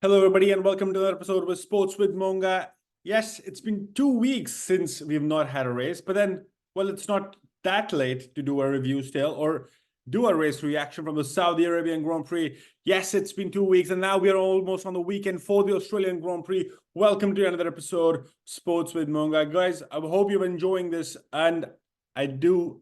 Hello, everybody, and welcome to another episode with Sports with Monga. Yes, it's been 2 weeks since we've not had a race, but then, well, it's not that late to do a review still or do a race reaction from the Saudi Arabian Grand Prix. Yes, it's been 2 weeks, and now we are almost on the weekend for the Australian Grand Prix. Welcome to another episode, Sports with Monga. Guys, I hope you're enjoying this, and I do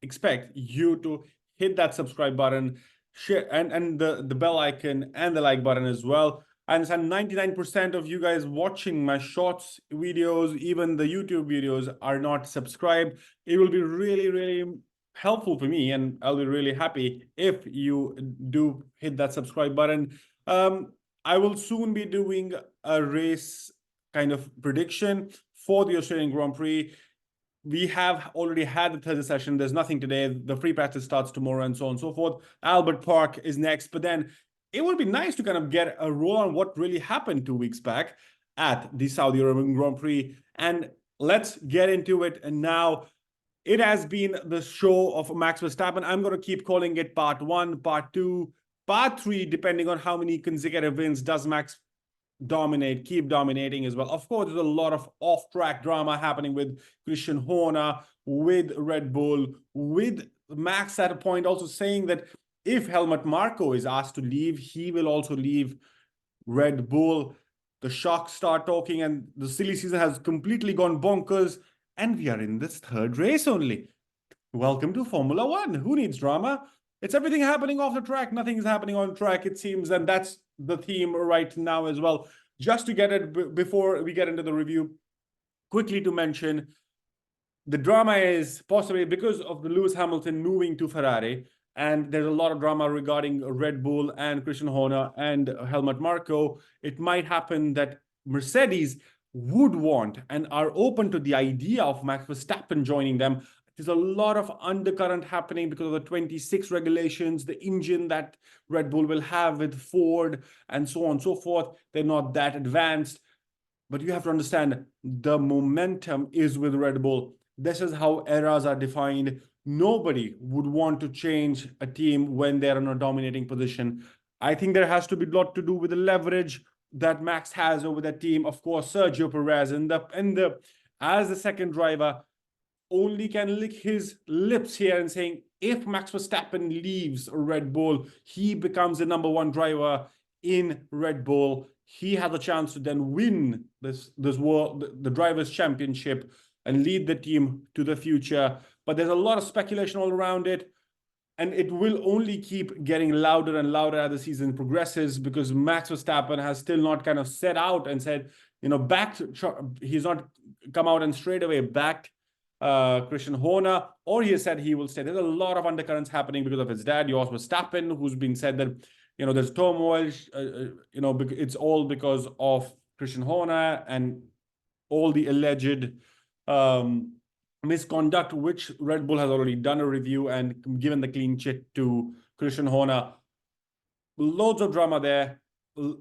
expect you to hit that subscribe button, share and the bell icon and the like button as well. I understand 99% of you guys watching my shorts videos, even the YouTube videos, are not subscribed. It will be really helpful for me, and I'll be really happy if you do hit that subscribe button. I will soon be doing a race kind of prediction for the Australian Grand Prix. We have already had the Thursday session. There's nothing today. The free practice starts tomorrow and so on and so forth. Albert Park is next. But then it would be nice to kind of get a roll on what really happened 2 weeks back at the Saudi Arabian Grand Prix. And let's get into it. And now it has been the show of Max Verstappen. I'm going to keep calling it part 1, part 2, part 3, depending on how many consecutive wins does Max keep dominating as well. Of course, there's a lot of off-track drama happening with Christian Horner, with Red Bull, with Max at a point also saying that if Helmut Marko is asked to leave, he will also leave Red Bull. The Sharks start talking, and the silly season has completely gone bonkers, and we are in this third race only. Welcome to Formula One. Who needs drama? It's everything happening off the track. Nothing is happening on track, it seems, and that's the theme right now as well. Just to get it before we get into the review, quickly to mention, the drama is possibly because of the Lewis Hamilton moving to Ferrari, and there's a lot of drama regarding Red Bull and Christian Horner and Helmut Marko. It might happen that Mercedes would want and are open to the idea of Max Verstappen joining them. There's a lot of undercurrent happening because of the 26 regulations, the engine that Red Bull will have with Ford, and so on and so forth. They're not that advanced. But you have to understand, the momentum is with Red Bull. This is how eras are defined. Nobody would want to change a team when they're in a dominating position. I think there has to be a lot to do with the leverage that Max has over that team. Of course, Sergio Perez as the second driver only can lick his lips here and saying, if Max Verstappen leaves Red Bull, he becomes the number one driver in Red Bull. He has a chance to then win the Drivers' Championship and lead the team to the future. But there's a lot of speculation all around it, and it will only keep getting louder and louder as the season progresses, because Max Verstappen has still not kind of set out and said, he's not come out and straight away backed Christian Horner, or he has said he will stay. There's a lot of undercurrents happening because of his dad, Jos Verstappen, who's been said that, there's turmoil, it's all because of Christian Horner and all the alleged misconduct, which Red Bull has already done a review and given the clean chit to Christian Horner. Loads of drama there.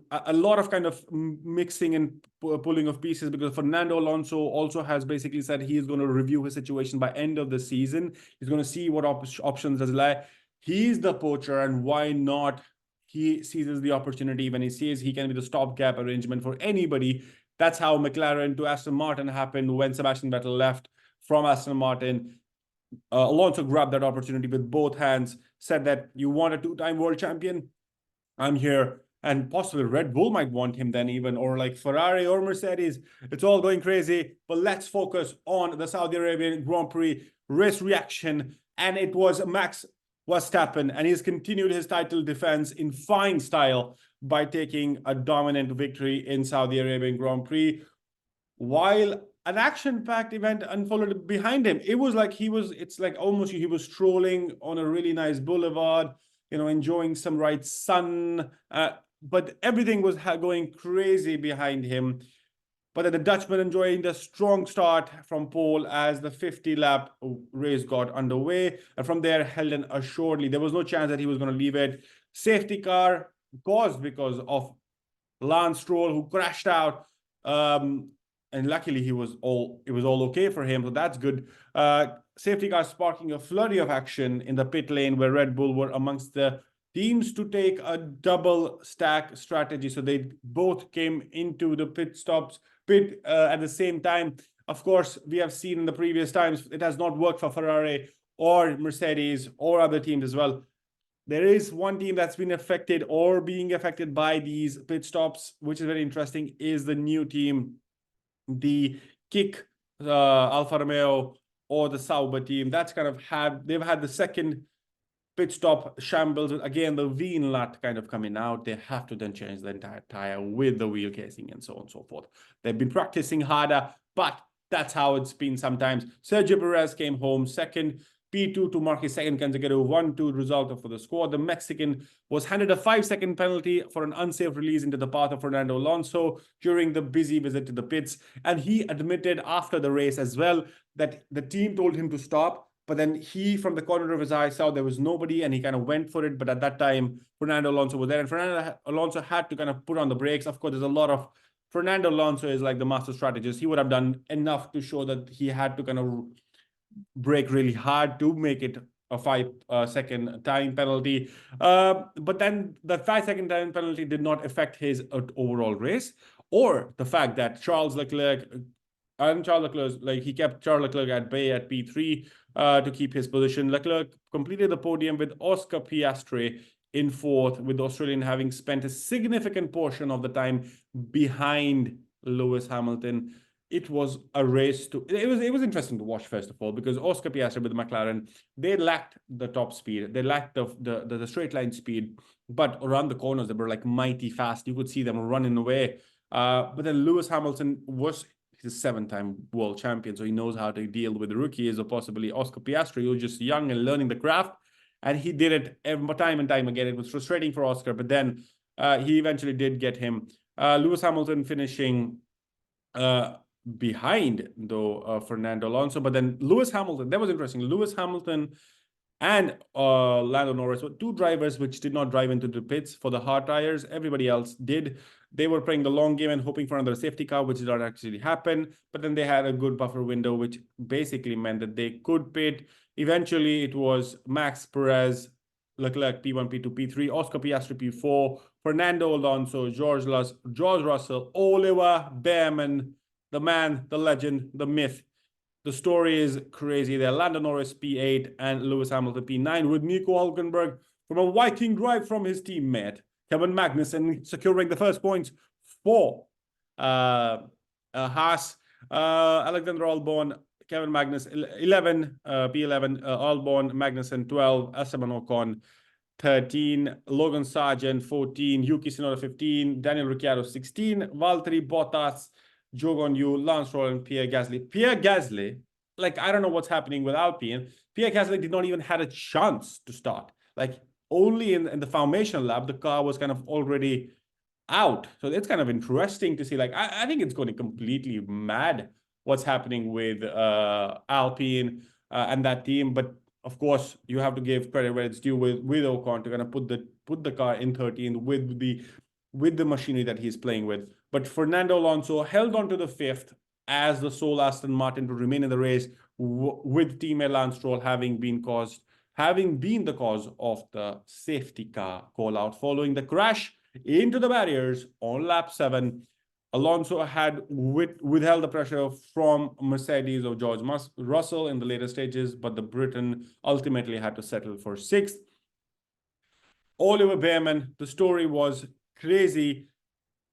A lot of kind of mixing and pulling of pieces, because Fernando Alonso also has basically said he is going to review his situation by end of the season. He's going to see what options does lie. He's the poacher, and why not? He seizes the opportunity when he sees he can be the stopgap arrangement for anybody. That's how McLaren to Aston Martin happened when Sebastian Vettel left from Aston Martin. Alonso grabbed that opportunity with both hands, said that you want a two-time world champion? I'm here. And possibly Red Bull might want him then even, or like Ferrari or Mercedes. It's all going crazy. But let's focus on the Saudi Arabian Grand Prix race reaction. And it was Max Verstappen, and he's continued his title defense in fine style by taking a dominant victory in Saudi Arabian Grand Prix, while an action-packed event unfolded behind him. It's like almost he was strolling on a really nice boulevard, enjoying some right sun, but everything was going crazy behind him. But then the Dutchman enjoying the strong start from pole as the 50-lap race got underway. And from there, held in assuredly. There was no chance that he was going to leave it. Safety car caused because of Lance Stroll, who crashed out. And luckily, it was all okay for him. So that's good. Safety car sparking a flurry of action in the pit lane, where Red Bull were amongst the teams to take a double stack strategy. So they both came into the pit at the same time. Of course, we have seen in the previous times, it has not worked for Ferrari or Mercedes or other teams as well. There is one team that's been affected or being affected by these pit stops, which is very interesting, is the new team, the Kick, Alfa Romeo, or the Sauber team. That's kind of they've had the second pit stop shambles. Again, the V nut kind of coming out. They have to then change the entire tire with the wheel casing and so on and so forth. They've been practicing harder, but that's how it's been sometimes. Sergio Perez came home second. P2 to mark his second consecutive 1-2 result for the squad. The Mexican was handed a 5-second penalty for an unsafe release into the path of Fernando Alonso during the busy visit to the pits. And he admitted after the race as well that the team told him to stop, but then he, from the corner of his eye, saw there was nobody and he kind of went for it. But at that time, Fernando Alonso was there and Fernando Alonso had to kind of put on the brakes. Of course, there's a lot of Fernando Alonso is like the master strategist. He would have done enough to show that he had to kind of brake really hard to make it a 5-second time penalty. But then the 5-second time penalty did not affect his overall race, or the fact that Charles Leclerc, he kept Charles Leclerc at bay at P3 to keep his position. Leclerc completed the podium with Oscar Piastri in fourth, with the Australian having spent a significant portion of the time behind Lewis Hamilton. It was a race it was interesting to watch, first of all, because Oscar Piastri with the McLaren, they lacked the top speed. They lacked the straight line speed, but around the corners, they were like mighty fast. You could see them running away. But then Lewis Hamilton he's a 7-time world champion, so he knows how to deal with the rookies, or possibly Oscar Piastri, who's just young and learning the craft. And he did it time and time again. It was frustrating for Oscar, but then he eventually did get him. Lewis Hamilton finishing behind, though, Fernando Alonso. But then Lewis Hamilton, that was interesting. Lewis Hamilton and Lando Norris were two drivers which did not drive into the pits for the hard tires. Everybody else did. They were playing the long game and hoping for another safety car, which did not actually happen. But then they had a good buffer window, which basically meant that they could pit. Eventually, it was Max, Perez, Leclerc, P1, P2, P3, Oscar Piastri, P4, Fernando Alonso, George Russell, Oliver Behrman, the man, the legend, the myth. The story is crazy there. Lando Norris, P8, and Lewis Hamilton, P9, with Nico Hülkenberg from a Viking drive from his teammate, Kevin Magnussen, securing the first points for Haas. Alexander Albon, Kevin Magnussen, 11, P11, Albon, Magnussen, 12, Esteban Ocon, 13, Logan Sargent, 14, Yuki Tsunoda, 15, Daniel Ricciardo, 16, Valtteri Bottas, Zhou Guanyu, Lance Stroll, and Pierre Gasly. Pierre Gasly, like, I don't know what's happening with Alpine. Pierre Gasly did not even have a chance to start. Like, only in the formation lap, the car was kind of already out. So it's kind of interesting to see. Like, I think it's going completely mad what's happening with Alpine and that team. But of course, you have to give credit where it's due with Ocon to kind of put the car in 13th with the machinery that he's playing with. But Fernando Alonso held on to the 5th as the sole Aston Martin to remain in the race, with teammate Lance Stroll having been the cause of the safety car call out following the crash into the barriers on lap 7. Alonso had withheld the pressure from Mercedes of George Russell in the later stages, but the Briton ultimately had to settle for 6th. Oliver Behrman, the story was crazy.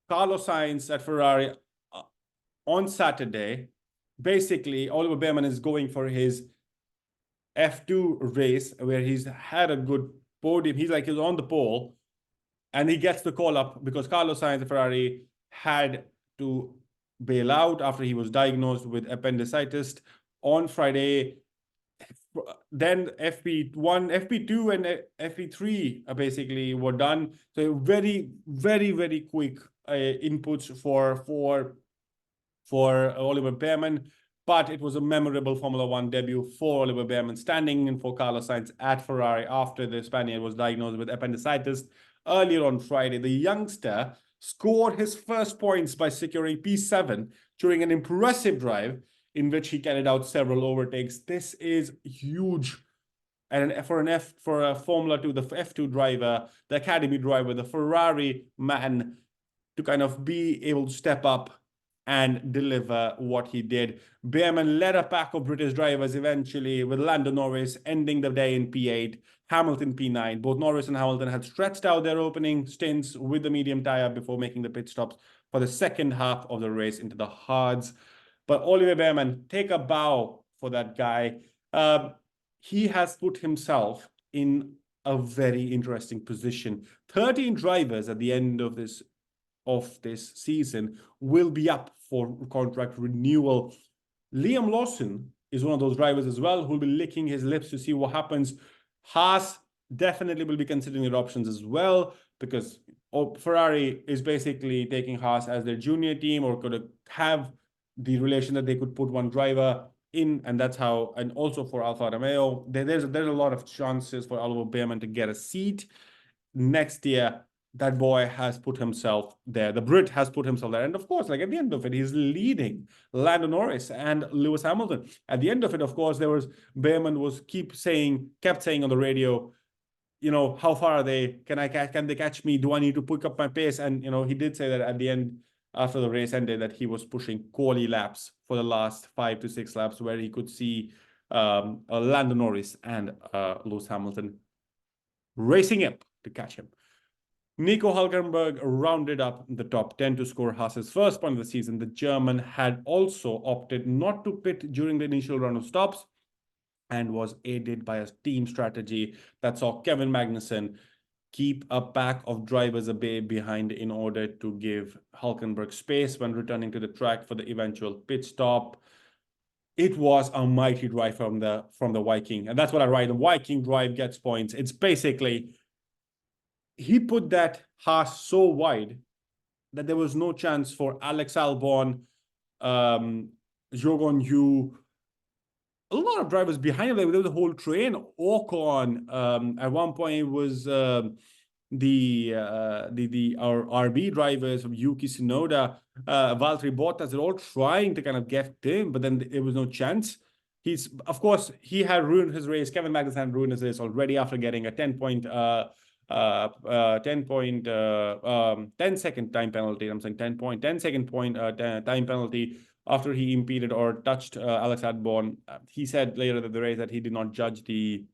Carlos Sainz at Ferrari on Saturday. Basically, Oliver Behrman is going for his F2 race where he's had a good podium. He's on the pole, and he gets the call up because Carlos Sainz at Ferrari had to bail out after he was diagnosed with appendicitis on Friday. Then FP1, FP2, and FP3 basically were done. So very, very, very quick inputs for Oliver Behrman. But it was a memorable Formula One debut for Oliver Behrman, standing in for Carlos Sainz at Ferrari after the Spaniard was diagnosed with appendicitis earlier on Friday. The youngster scored his first points by securing P7 during an impressive drive in which he carried out several overtakes. This is huge and for a Formula 2, the F2 driver, the academy driver, the Ferrari man, to kind of be able to step up and deliver what he did. Behrman led a pack of British drivers eventually, with Lando Norris ending the day in P8, Hamilton P9. Both Norris and Hamilton had stretched out their opening stints with the medium tire before making the pit stops for the second half of the race into the hards. But Oliver Behrman, take a bow for that guy. He has put himself in a very interesting position. 13 drivers at the end of this season will be up for contract renewal. Liam Lawson is one of those drivers as well who will be licking his lips to see what happens. Haas definitely will be considering their options as well, because Ferrari is basically taking Haas as their junior team, or could have the relation that they could put one driver in, and that's how. And also for Alfa Romeo, there's a lot of chances for Oliver Behrman to get a seat next year. That boy has put himself there. The Brit has put himself there. And of course, like at the end of it, he's leading Lando Norris and Lewis Hamilton. At the end of it, of course, Behrman kept saying on the radio, how far are they? Can they catch me? Do I need to pick up my pace? And, he did say that at the end, after the race ended, that he was pushing quali laps for the last 5 to 6 laps, where he could see Lando Norris and Lewis Hamilton racing up to catch him. Nico Hülkenberg rounded up the top 10 to score Haas's first point of the season. The German had also opted not to pit during the initial run of stops, and was aided by a team strategy that saw Kevin Magnussen keep a pack of drivers behind in order to give Hülkenberg space when returning to the track for the eventual pit stop. It was a mighty drive from the Viking, and that's what I write. The Viking drive gets points. It's basically, he put that Haas so wide that there was no chance for Alex Albon, Zhou Guanyu, a lot of drivers behind him. There was a whole train. Ocon, at one point, was our RB drivers, Yuki Tsunoda, Valtteri Bottas, they're all trying to kind of get him, but then there was no chance. He had ruined his race. Kevin Magnussen had ruined his race already after getting a 10-second time penalty. I'm saying 10-second time penalty after he impeded or touched Alex Albon. He said later that the race that he did not judge the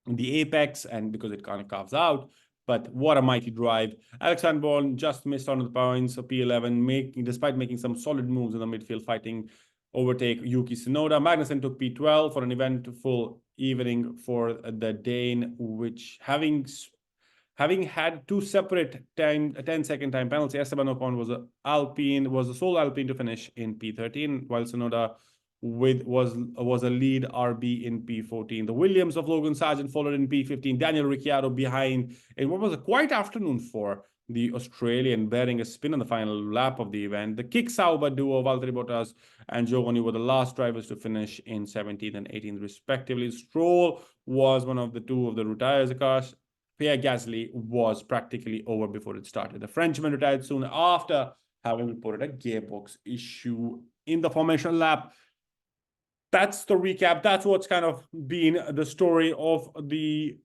apex, and because it kind of carves out. But what a mighty drive. Alex Albon just missed on the points of P11, despite making some solid moves in the midfield, fighting overtake Yuki Tsunoda. Magnussen took P12 for an eventful evening for the Dane, which having had 2 separate 10-second time penalties, Esteban Ocon was the sole Alpine to finish in P13, while Tsunoda was a lead RB in P14. The Williams of Logan Sargent followed in P15. Daniel Ricciardo behind in what was a quiet afternoon for the Australian, bearing a spin on the final lap of the event. The Kick Sauber duo, Valtteri Bottas and Zhou Guanyu, were the last drivers to finish in 17th and 18th, respectively. Stroll was one of the 2 of the retired cars. Pierre Gasly was practically over before it started. The Frenchman retired soon after having reported a gearbox issue in the formation lap. That's the recap. That's what's kind of been the story of the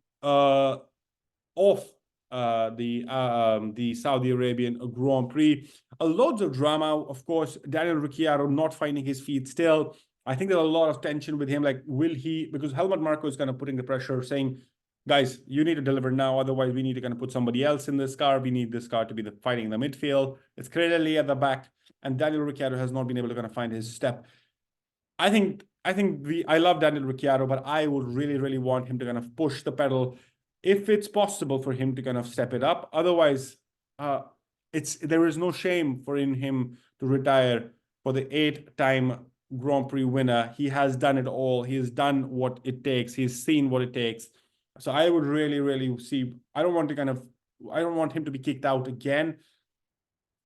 Saudi Arabian Grand Prix. Loads of drama, of course. Daniel Ricciardo not finding his feet still. I think there's a lot of tension with him. Like, will he? Because Helmut Marko is kind of putting the pressure, saying, guys, you need to deliver now. Otherwise, we need to kind of put somebody else in this car. We need this car to be fighting in the midfield. It's clearly at the back, and Daniel Ricciardo has not been able to kind of find his step. I love Daniel Ricciardo, but I would really, really want him to kind of push the pedal if it's possible for him to kind of step it up. Otherwise, there is no shame for him to retire for the 8-time Grand Prix winner. He has done it all. He has done what it takes. He's seen what it takes. So I would really, really see. I don't want him to be kicked out again.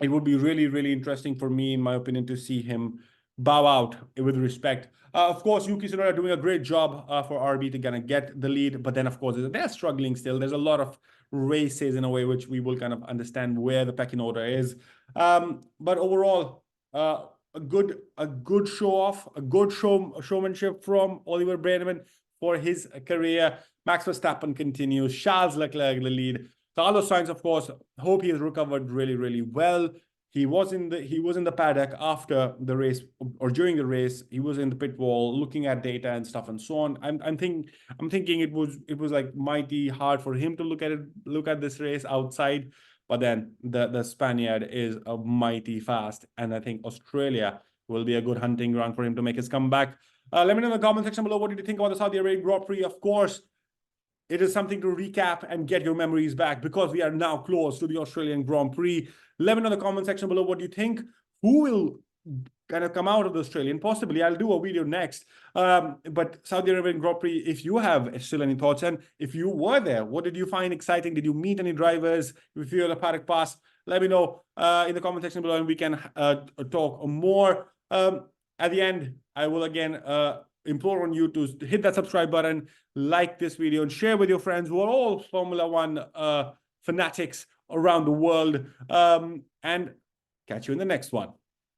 It would be really, really interesting for me, in my opinion, to see him bow out with respect. Of course, Yuki Tsunoda doing a great job for RB to kind of get the lead, but then of course they're struggling still. There's a lot of races in a way which we will kind of understand where the pecking order is. But overall, a good show off, a good showmanship from Oliver Behrman for his career. Max Verstappen continues. Charles Leclerc the lead. Carlos Sainz, of course, hope he has recovered really, really well. He was in the paddock after the race or during the race. He was in the pit wall looking at data and stuff and so on. I'm thinking it was like mighty hard for him to look at this race outside. But then the Spaniard is mighty fast, and I think Australia will be a good hunting ground for him to make his comeback. Let me know in the comment section below, what did you think about the Saudi Arabian Grand Prix? Of course, it is something to recap and get your memories back because we are now close to the Australian Grand Prix. Let me know in the comment section below what you think. Who will kind of come out of the Australian? Possibly, I'll do a video next. But Saudi Arabian Grand Prix, if you have still any thoughts, and if you were there, what did you find exciting? Did you meet any drivers? If you had a paddock pass, let me know in the comment section below, and we can talk more. At the end, I will again implore on you to hit that subscribe button, like this video, and share with your friends who are all Formula One fanatics around the world. And catch you in the next one.